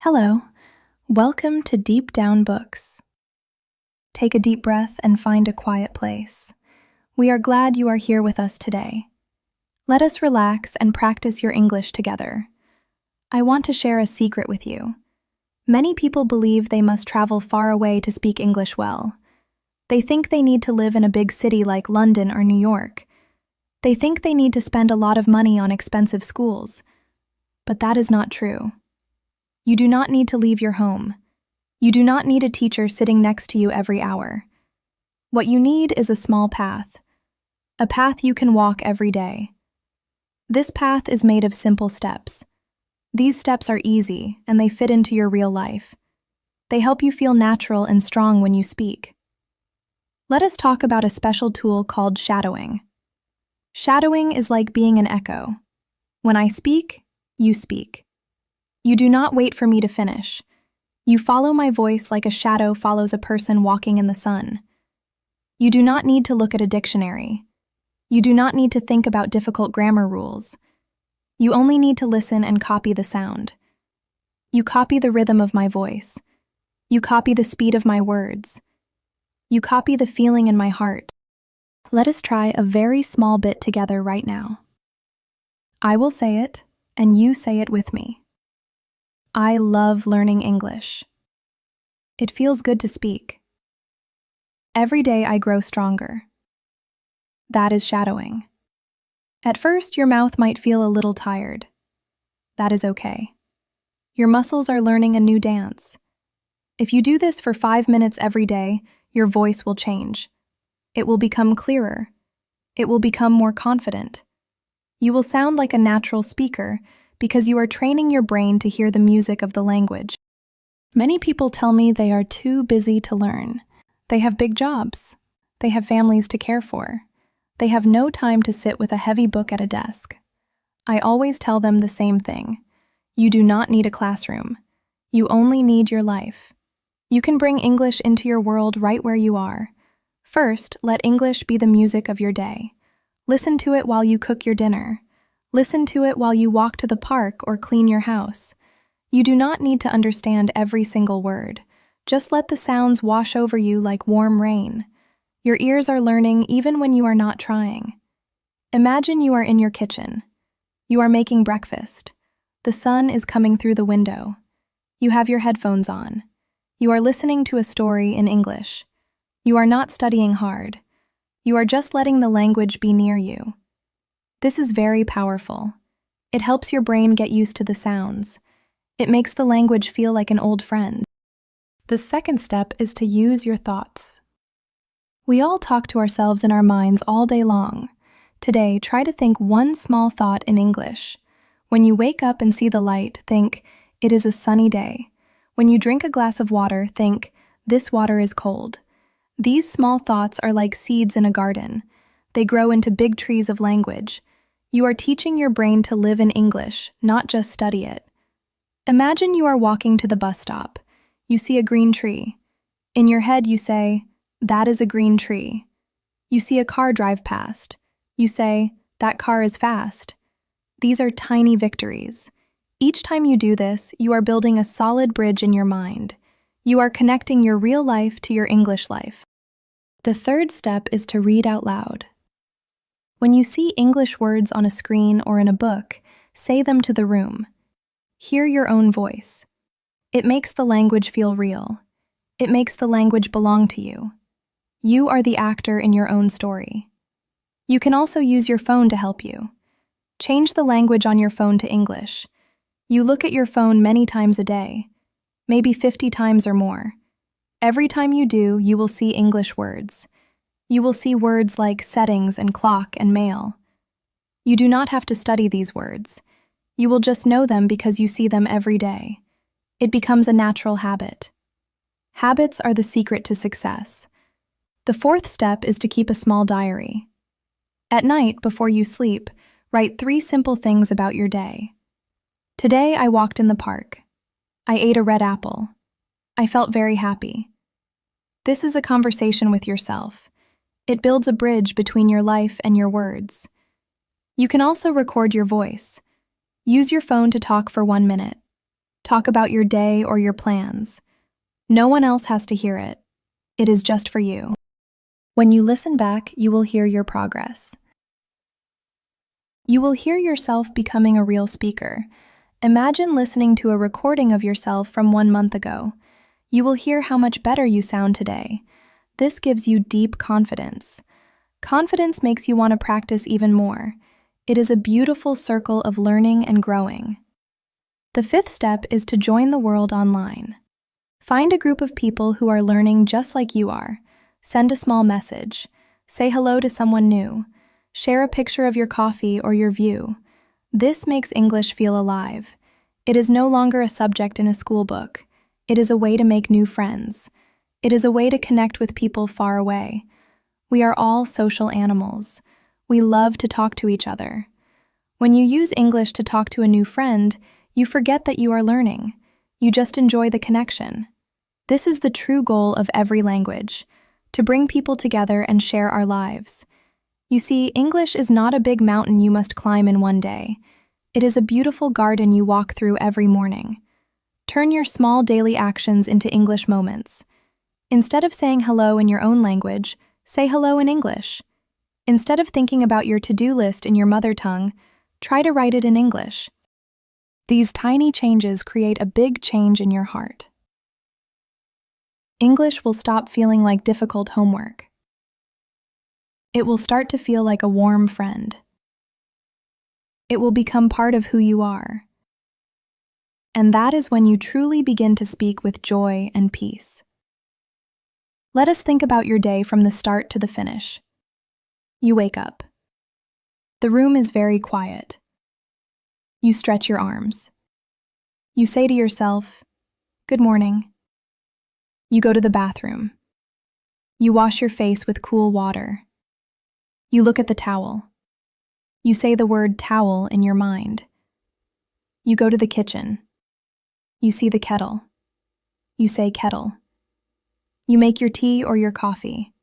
Hello, welcome to DeepDownBooks. Take a deep breath and find a quiet place. We are glad you are here with us today. Let us relax and practice your English together. I want to share a secret with you. Many people believe they must travel far away to speak English well. They think they need to live in a big city like London or New York. They think they need to spend a lot of money on expensive schools. But that is not true. You do not need to leave your home. You do not need a teacher sitting next to you every hour. What you need is a small path, a path you can walk every day. This path is made of simple steps. These steps are easy and they fit into your real life. They help you feel natural and strong when you speak. Let us talk about a special tool called shadowing. Shadowing is like being an echo. When I speak, you speak. You do not wait for me to finish. You follow my voice like a shadow follows a person walking in the sun. You do not need to look at a dictionary. You do not need to think about difficult grammar rules. You only need to listen and copy the sound. You copy the rhythm of my voice. You copy the speed of my words. You copy the feeling in my heart. Let us try a very small bit together right now. I will say it, and you say it with me. I love learning English. It feels good to speak. Every day I grow stronger. That is shadowing. At first, your mouth might feel a little tired. That is okay. Your muscles are learning a new dance. If you do this for 5 minutes every day, your voice will change. It will become clearer. It will become more confident. You will sound like a natural speaker because you are training your brain to hear the music of the language. Many people tell me they are too busy to learn. They have big jobs. They have families to care for. They have no time to sit with a heavy book at a desk. I always tell them the same thing. You do not need a classroom. You only need your life. You can bring English into your world right where you are. First, let English be the music of your day. Listen to it while you cook your dinner. Listen to it while you walk to the park or clean your house. You do not need to understand every single word. Just let the sounds wash over you like warm rain. Your ears are learning even when you are not trying. Imagine you are in your kitchen. You are making breakfast. The sun is coming through the window. You have your headphones on. You are listening to a story in English. You are not studying hard. You are just letting the language be near you. This is very powerful. It helps your brain get used to the sounds. It makes the language feel like an old friend. The second step is to use your thoughts. We all talk to ourselves in our minds all day long. Today, try to think one small thought in English. When you wake up and see the light, think, "It is a sunny day." When you drink a glass of water, think, "This water is cold." These small thoughts are like seeds in a garden. They grow into big trees of language. You are teaching your brain to live in English, not just study it. Imagine you are walking to the bus stop. You see a green tree. In your head you say, "That is a green tree." You see a car drive past. You say, "That car is fast." These are tiny victories. Each time you do this, you are building a solid bridge in your mind. You are connecting your real life to your English life. The third step is to read out loud. When you see English words on a screen or in a book, say them to the room. Hear your own voice. It makes the language feel real. It makes the language belong to you. You are the actor in your own story. You can also use your phone to help you. Change the language on your phone to English. You look at your phone many times a day, maybe 50 times or more. Every time you do, you will see English words. You will see words like settings and clock and mail. You do not have to study these words. You will just know them because you see them every day. It becomes a natural habit. Habits are the secret to success. The fourth step is to keep a small diary. At night, before you sleep, write 3 simple things about your day. Today, I walked in the park. I ate a red apple. I felt very happy. This is a conversation with yourself. It builds a bridge between your life and your words. You can also record your voice. Use your phone to talk for 1 minute. Talk about your day or your plans. No one else has to hear it. It is just for you. When you listen back, you will hear your progress. You will hear yourself becoming a real speaker. Imagine listening to a recording of yourself from 1 month ago. You will hear how much better you sound today. This gives you deep confidence. Confidence makes you want to practice even more. It is a beautiful circle of learning and growing. The 5th step is to join the world online. Find a group of people who are learning just like you are. Send a small message. Say hello to someone new. Share a picture of your coffee or your view. This makes English feel alive. It is no longer a subject in a school book. It is a way to make new friends. It is a way to connect with people far away. We are all social animals. We love to talk to each other. When you use English to talk to a new friend, you forget that you are learning. You just enjoy the connection. This is the true goal of every language, to bring people together and share our lives. You see, English is not a big mountain you must climb in one day. It is a beautiful garden you walk through every morning. Turn your small daily actions into English moments. Instead of saying hello in your own language, say hello in English. Instead of thinking about your to-do list in your mother tongue, try to write it in English. These tiny changes create a big change in your heart. English will stop feeling like difficult homework. It will start to feel like a warm friend. It will become part of who you are. And that is when you truly begin to speak with joy and peace. Let us think about your day from the start to the finish. You wake up. The room is very quiet. You stretch your arms. You say to yourself, "Good morning." You go to the bathroom. You wash your face with cool water. You look at the towel. You say the word towel in your mind. You go to the kitchen. You see the kettle. You say kettle. You make your tea or your coffee.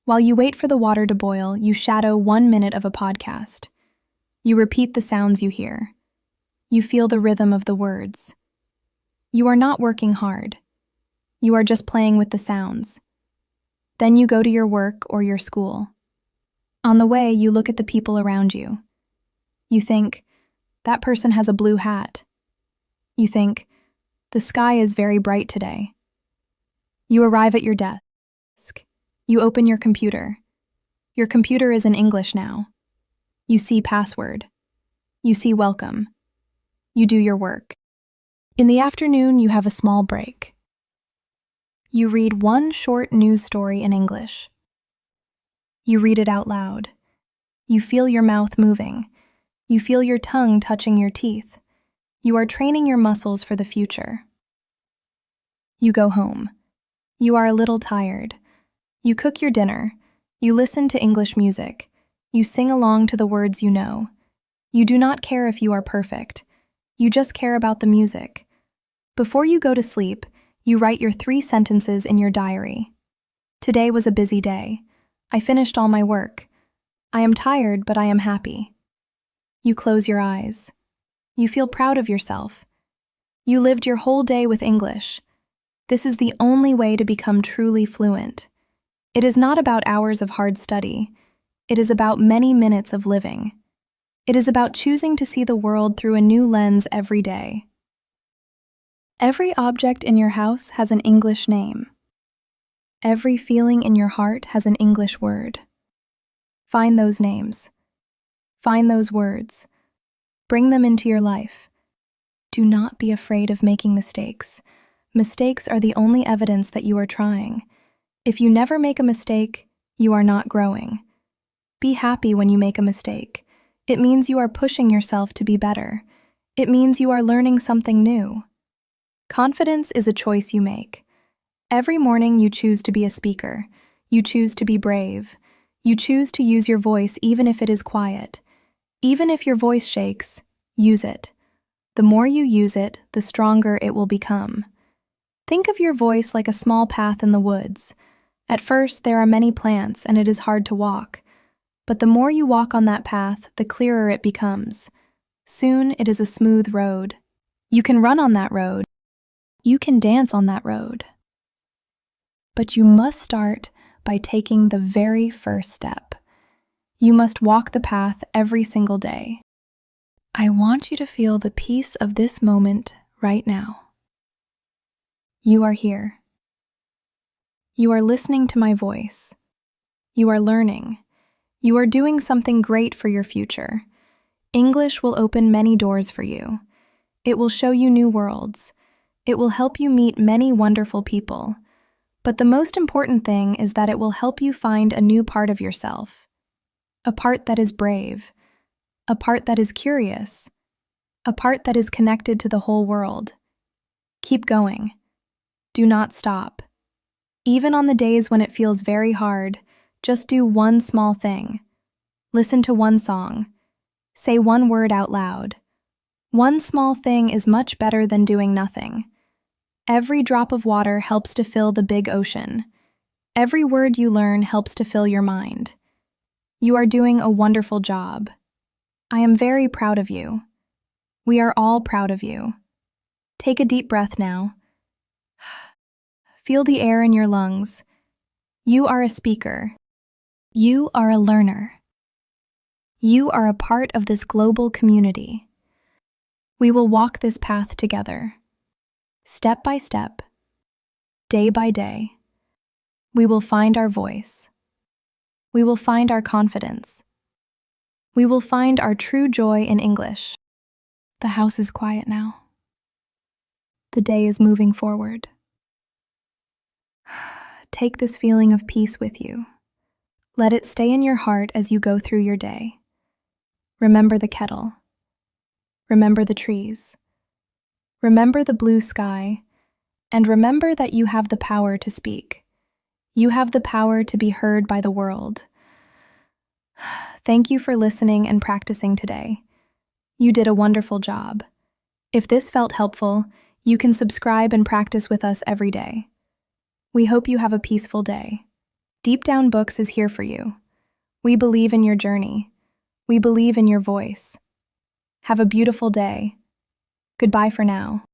While you wait for the water to boil, you shadow 1 minute of a podcast. You repeat the sounds you hear. You feel the rhythm of the words. You are not working hard. You are just playing with the sounds. Then you go to your work or your school. On the way, you look at the people around you. You think, that person has a blue hat. You think, the sky is very bright today. You arrive at your desk. You open your computer. Your computer is in English now. You see password. You see welcome. You do your work. In the afternoon, you have a small break. You read one short news story in English. You read it out loud. You feel your mouth moving. You feel your tongue touching your teeth. You are training your muscles for the future. You go home. You are a little tired. You cook your dinner. You listen to English music. You sing along to the words you know. You do not care if you are perfect. You just care about the music. Before you go to sleep, you write your 3 sentences in your diary. Today was a busy day. I finished all my work. I am tired, but I am happy. You close your eyes. You feel proud of yourself. You lived your whole day with English. This is the only way to become truly fluent. It is not about hours of hard study. It is about many minutes of living. It is about choosing to see the world through a new lens every day. Every object in your house has an English name. Every feeling in your heart has an English word. Find those names. Find those words. Bring them into your life. Do not be afraid of making mistakes. Mistakes are the only evidence that you are trying. If you never make a mistake, you are not growing. Be happy when you make a mistake. It means you are pushing yourself to be better. It means you are learning something new. Confidence is a choice you make. Every morning you choose to be a speaker. You choose to be brave. You choose to use your voice even if it is quiet. Even if your voice shakes, use it. The more you use it, the stronger it will become. Think of your voice like a small path in the woods. At first, there are many plants and it is hard to walk. But the more you walk on that path, the clearer it becomes. Soon, it is a smooth road. You can run on that road. You can dance on that road. But you must start by taking the very first step. You must walk the path every single day. I want you to feel the peace of this moment right now. You are here. You are listening to my voice. You are learning. You are doing something great for your future. English will open many doors for you. It will show you new worlds. It will help you meet many wonderful people. But the most important thing is that it will help you find a new part of yourself. A part that is brave. A part that is curious. A part that is connected to the whole world. Keep going. Do not stop. Even on the days when it feels very hard, just do one small thing. Listen to one song. Say one word out loud. One small thing is much better than doing nothing. Every drop of water helps to fill the big ocean. Every word you learn helps to fill your mind. You are doing a wonderful job. I am very proud of you. We are all proud of you. Take a deep breath now. Feel the air in your lungs. You are a speaker. You are a learner. You are a part of this global community. We will walk this path together. Step by step, day by day, we will find our voice. We will find our confidence. We will find our true joy in English. The house is quiet now. The day is moving forward. Take this feeling of peace with you. Let it stay in your heart as you go through your day. Remember the kettle. Remember the trees. Remember the blue sky. And remember that you have the power to speak. You have the power to be heard by the world. Thank you for listening and practicing today. You did a wonderful job. If this felt helpful, you can subscribe and practice with us every day. We hope you have a peaceful day. DeepDownBooks is here for you. We believe in your journey. We believe in your voice. Have a beautiful day. Goodbye for now.